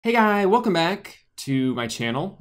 Hey guy, welcome back to my channel.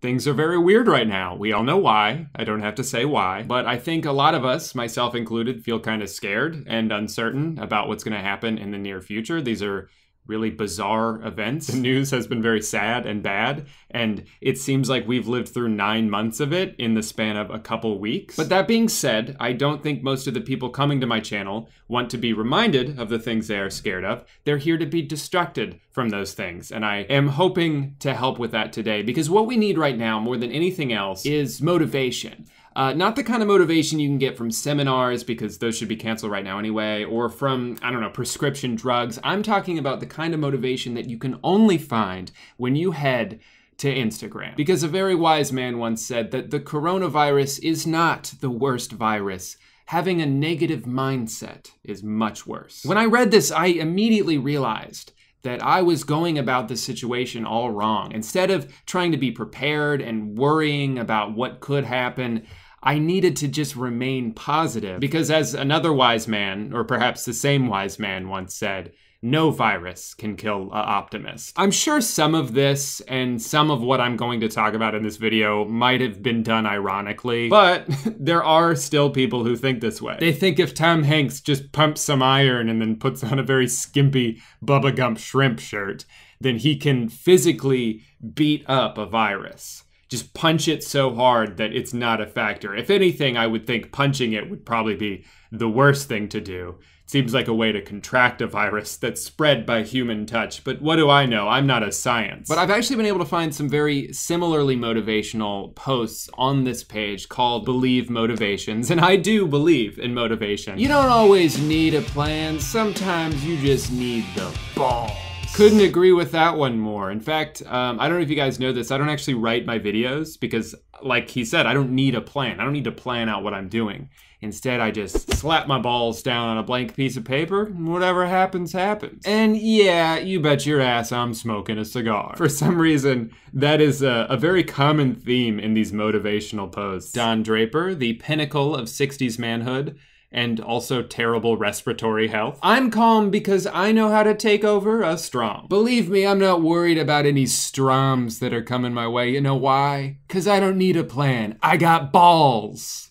Things are very weird right now. We all know why. I don't have to say why, but I think a lot of us, myself included, feel kind of scared and uncertain about what's going to happen in the near future. These are really bizarre events. The news has been very sad and bad, and it seems like we've lived through 9 months of it in the span of a couple weeks. But that being said, I don't think most of the people coming to my channel want to be reminded of the things they are scared of. They're here to be distracted from those things, and I am hoping to help with that today, because what we need right now, more than anything else, is motivation. Not the kind of motivation you can get from seminars, because those should be canceled right now anyway, or from, I don't know, prescription drugs. I'm talking about the kind of motivation that you can only find when you head to Instagram. Because a very wise man once said that the coronavirus is not the worst virus. Having a negative mindset is much worse. When I read this, I immediately realized that I was going about the situation all wrong. Instead of trying to be prepared and worrying about what could happen, I needed to just remain positive. Because as another wise man, or perhaps the same wise man once said, no virus can kill an optimist. I'm sure some of this and some of what I'm going to talk about in this video might have been done ironically, but there are still people who think this way. They think if Tom Hanks just pumps some iron and then puts on a very skimpy Bubba Gump shrimp shirt, then he can physically beat up a virus. Just punch it so hard that it's not a factor. If anything, I would think punching it would probably be the worst thing to do. Seems like a way to contract a virus that's spread by human touch, but what do I know? I'm not a science. But I've actually been able to find some very similarly motivational posts on this page called Believe Motivations, and I do believe in motivation. You don't always need a plan, sometimes you just need the balls. Couldn't agree with that one more. In fact, I don't know if you guys know this, I don't actually write my videos because, like he said, I don't need a plan. I don't need to plan out what I'm doing. Instead, I just slap my balls down on a blank piece of paper, and whatever happens, happens. And yeah, you bet your ass I'm smoking a cigar. For some reason, that is a very common theme in these motivational posts. Don Draper, the pinnacle of 60s manhood, and also terrible respiratory health. I'm calm because I know how to take over a Strom. Believe me, I'm not worried about any Stroms that are coming my way. You know why? Because I don't need a plan. I got balls.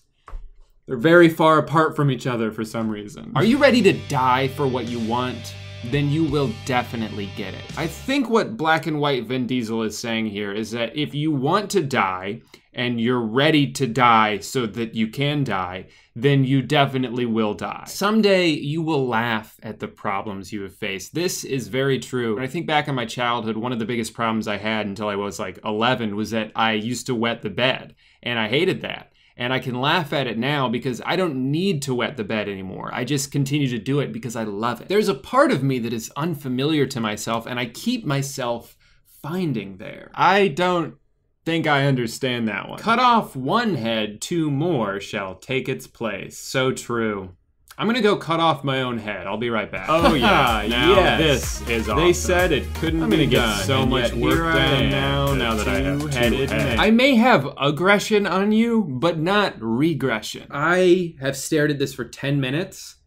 They're very far apart from each other for some reason. Are you ready to die for what you want? Then you will definitely get it. I think what black and white Vin Diesel is saying here is that if you want to die and you're ready to die so that you can die, then you definitely will die. Someday you will laugh at the problems you have faced. This is very true. When I think back on my childhood, one of the biggest problems I had until I was like 11 was that I used to wet the bed, and I hated that. And I can laugh at it now because I don't need to wet the bed anymore. I just continue to do it because I love it. There's a part of me that is unfamiliar to myself, and I keep myself finding there. I don't think I understand that one. Cut off one head, 2 more shall take its place. So true. I'm gonna go cut off my own head. I'll be right back. Oh yeah, now yes. This is awesome. They said it couldn't be done. Get so much work done now that I have 2 heads. I may have aggression on you, but not regression. I have stared at this for 10 minutes,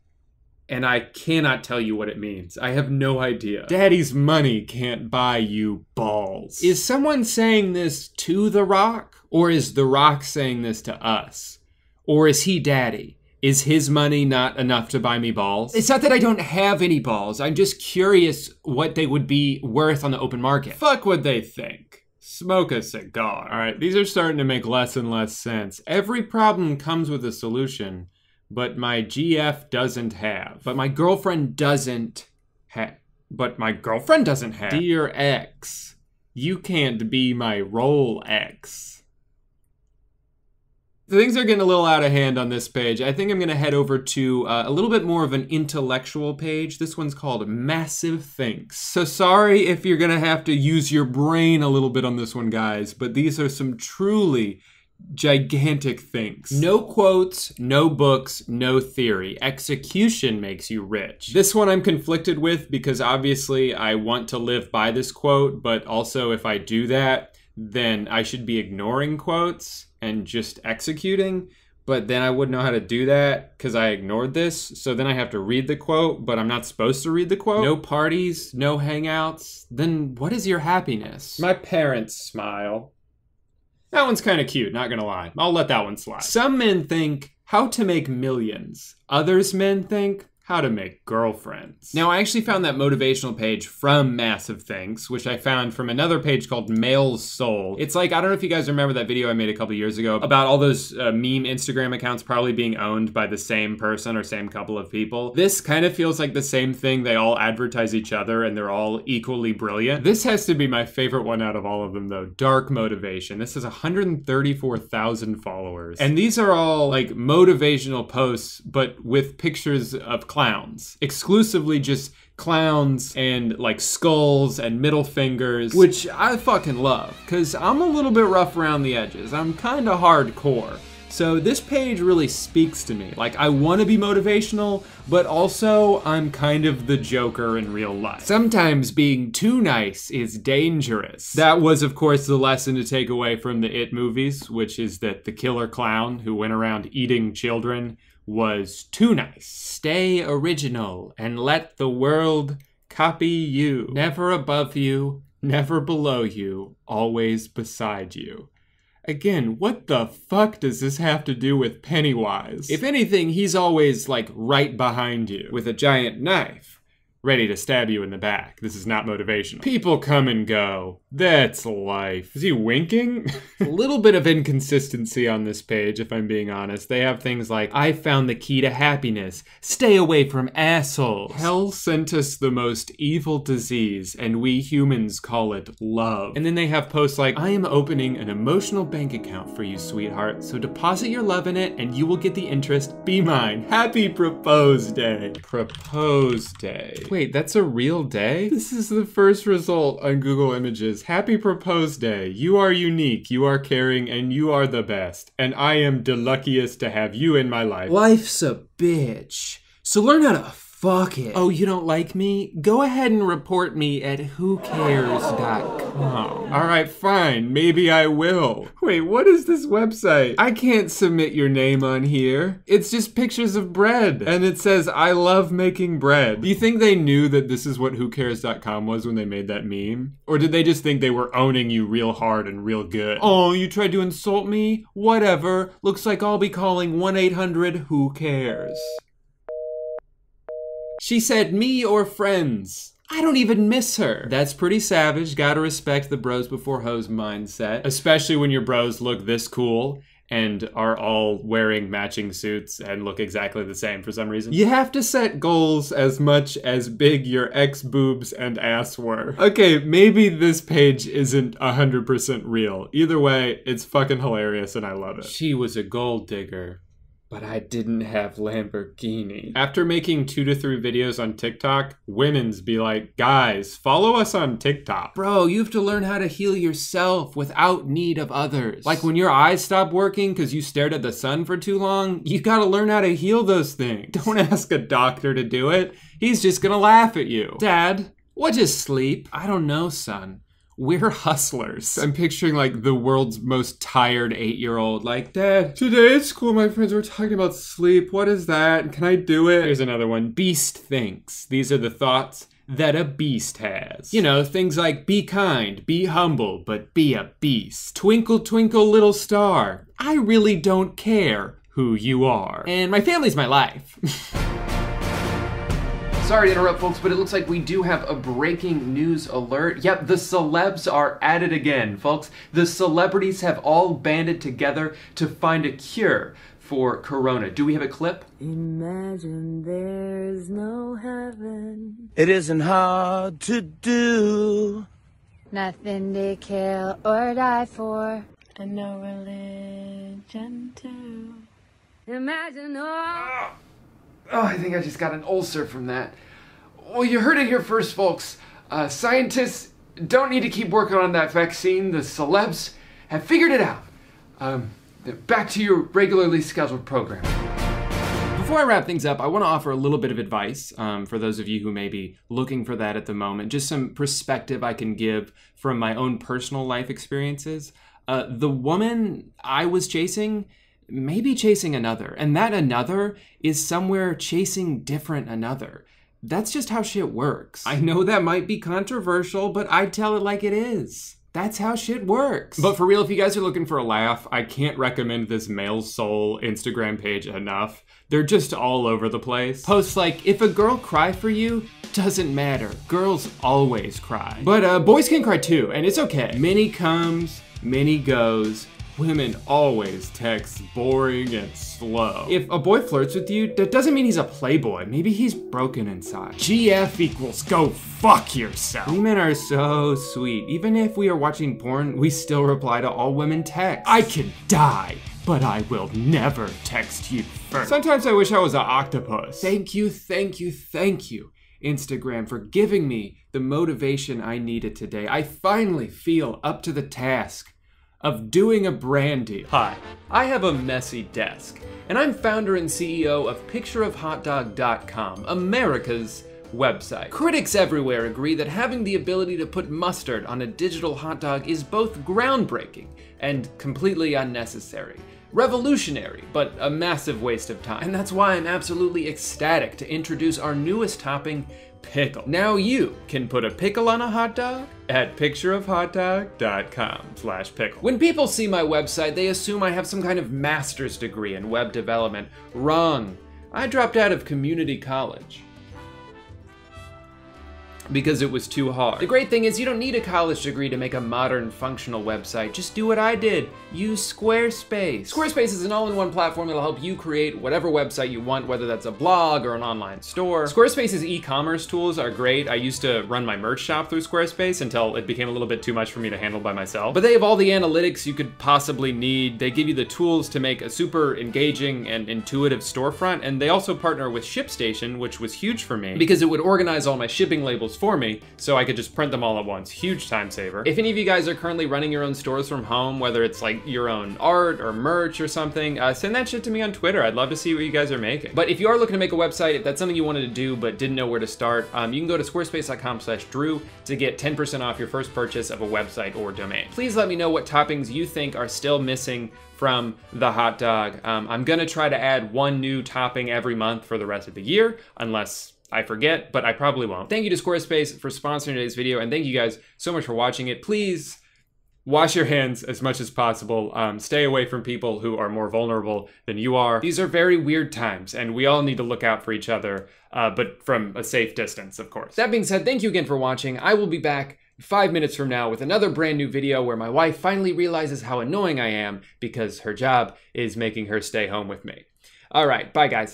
and I cannot tell you what it means. I have no idea. Daddy's money can't buy you balls. Is someone saying this to The Rock? Or is The Rock saying this to us? Or is he daddy? Is his money not enough to buy me balls? It's not that I don't have any balls. I'm just curious what they would be worth on the open market. Fuck what they think. Smoke a cigar. All right, these are starting to make less and less sense. Every problem comes with a solution, but my GF doesn't have. But my girlfriend doesn't have. But my girlfriend doesn't have. Dear ex, you can't be my Rolex. Things are getting a little out of hand on this page. I think I'm gonna head over to a little bit more of an intellectual page. This one's called Massive Thinks. So sorry if you're gonna have to use your brain a little bit on this one, guys, but these are some truly gigantic things. No quotes, no books, no theory. Execution makes you rich. This one I'm conflicted with because obviously I want to live by this quote, but also if I do that, then I should be ignoring quotes and just executing. but then I wouldn't know how to do that because I ignored this. So then I have to read the quote, but I'm not supposed to read the quote. No parties, no hangouts. Then what is your happiness? My parents smile. That one's kind of cute, not gonna lie. I'll let that one slide. Some men think how to make millions. Others men think how to make girlfriends. Now, I actually found that motivational page from Massive Thinks, which I found from another page called Male's Soul. It's like, I don't know if you guys remember that video I made a couple years ago about all those meme Instagram accounts probably being owned by the same person or same couple of people. This kind of feels like the same thing. They all advertise each other and they're all equally brilliant. This has to be my favorite one out of all of them though. Dark Motivation. This has 134,000 followers. And these are all like motivational posts, but with pictures of clowns. Exclusively just clowns and like skulls and middle fingers, which I fucking love, because I'm a little bit rough around the edges. I'm kind of hardcore. So this page really speaks to me. Like, I want to be motivational, but also I'm kind of the Joker in real life. Sometimes being too nice is dangerous. That was, of course, the lesson to take away from the It movies, which is that the killer clown who went around eating children was too nice. Stay original and let the world copy you. Never above you, never below you, always beside you. Again, what the fuck does this have to do with Pennywise? If anything, he's always like right behind you with a giant knife, ready to stab you in the back. This is not motivational. People come and go. That's life. Is he winking? A little bit of inconsistency on this page, if I'm being honest. They have things like, I found the key to happiness. Stay away from assholes. Hell sent us the most evil disease, and we humans call it love. And then they have posts like, I am opening an emotional bank account for you, sweetheart. So deposit your love in it, and you will get the interest. Be mine. Happy Propose Day. Propose Day. Wait, that's a real day? This is the first result on Google Images. Happy Propose Day. You are unique, you are caring, and you are the best. And I am the luckiest to have you in my life. Life's a bitch. So learn how to fuck it. Oh, you don't like me? Go ahead and report me at whocares.com. All right, fine. Maybe I will. Wait, what is this website? I can't submit your name on here. It's just pictures of bread. And it says, I love making bread. Do you think they knew that this is what whocares.com was when they made that meme? Or did they just think they were owning you real hard and real good? Oh, you tried to insult me? Whatever. Looks like I'll be calling 1-800-WHO-CARES. She said, me or friends. I don't even miss her. That's pretty savage. Gotta respect the bros before hoes mindset. Especially when your bros look this cool and are all wearing matching suits and look exactly the same for some reason. You have to set goals as much as big your ex boobs and ass were. Okay, maybe this page isn't 100% real. Either way, it's fucking hilarious and I love it. She was a gold digger, but I didn't have Lamborghini. After making 2 to 3 videos on TikTok, women's be like, guys, follow us on TikTok. Bro, you have to learn how to heal yourself without need of others. Like when your eyes stop working because you stared at the sun for too long, you gotta learn how to heal those things. Don't ask a doctor to do it. He's just gonna laugh at you. Dad, what is sleep? I don't know, son. We're hustlers. I'm picturing like the world's most tired 8-year-old, like, Dad, today at school my friends were talking about sleep. What is that? Can I do it? Here's another one. Beast thinks. These are the thoughts that a beast has. You know, things like be kind, be humble, but be a beast. Twinkle, twinkle, little star. I really don't care who you are. And my family's my life. Sorry to interrupt, folks, but it looks like we do have a breaking news alert. Yep, the celebs are at it again, folks. The celebrities have all banded together to find a cure for Corona. Do we have a clip? Imagine there's no heaven. It isn't hard to do. Nothing to kill or die for. And no religion too. Imagine all. Oh, I think I just got an ulcer from that. Well, you heard it here first, folks. Scientists don't need to keep working on that vaccine. The celebs have figured it out. Back to your regularly scheduled program. Before I wrap things up, I want to offer a little bit of advice for those of you who may be looking for that at the moment. Just some perspective I can give from my own personal life experiences. The woman I was chasing maybe chasing another. And that another is somewhere chasing different another. That's just how shit works. I know that might be controversial, but I tell it like it is. That's how shit works. But for real, if you guys are looking for a laugh, I can't recommend this Male Soul Instagram page enough. They're just all over the place. Posts like, if a girl cry for you, doesn't matter. Girls always cry. But boys can cry too, and it's okay. Many comes, many goes. Women always text boring and slow. If a boy flirts with you, that doesn't mean he's a playboy. Maybe he's broken inside. GF equals go fuck yourself. Women are so sweet. Even if we are watching porn, we still reply to all women texts. I could die, but I will never text you first. Sometimes I wish I was an octopus. Thank you, thank you, thank you, Instagram, for giving me the motivation I needed today. I finally feel up to the task of doing a brand deal. Hi, I have a messy desk, and I'm founder and CEO of pictureofhotdog.com, America's website. Critics everywhere agree that having the ability to put mustard on a digital hot dog is both groundbreaking and completely unnecessary. Revolutionary, but a massive waste of time. And that's why I'm absolutely ecstatic to introduce our newest topping, pickle. Now you can put a pickle on a hot dog at pictureofhotdog.com/pickle. When people see my website, they assume I have some kind of master's degree in web development. Wrong. I dropped out of community college because it was too hard. The great thing is you don't need a college degree to make a modern, functional website. Just do what I did. Use Squarespace. Squarespace is an all-in-one platform that'll help you create whatever website you want, whether that's a blog or an online store. Squarespace's e-commerce tools are great. I used to run my merch shop through Squarespace until it became a little bit too much for me to handle by myself. But they have all the analytics you could possibly need. They give you the tools to make a super engaging and intuitive storefront, and they also partner with ShipStation, which was huge for me because it would organize all my shipping labels for me, so I could just print them all at once. Huge time saver. If any of you guys are currently running your own stores from home, whether it's like your own art or merch or something, send that shit to me on Twitter. I'd love to see what you guys are making. But if you are looking to make a website, if that's something you wanted to do but didn't know where to start, you can go to squarespace.com/Drew to get 10% off your first purchase of a website or domain. Please let me know what toppings you think are still missing from the hot dog. I'm gonna try to add one new topping every month for the rest of the year, unless I forget, but I probably won't. Thank you to Squarespace for sponsoring today's video, and thank you guys so much for watching it. Please wash your hands as much as possible. Stay away from people who are more vulnerable than you are. These are very weird times, and we all need to look out for each other, but from a safe distance, of course. That being said, thank you again for watching. I will be back 5 minutes from now with another brand new video where my wife finally realizes how annoying I am because her job is making her stay home with me. All right, bye guys.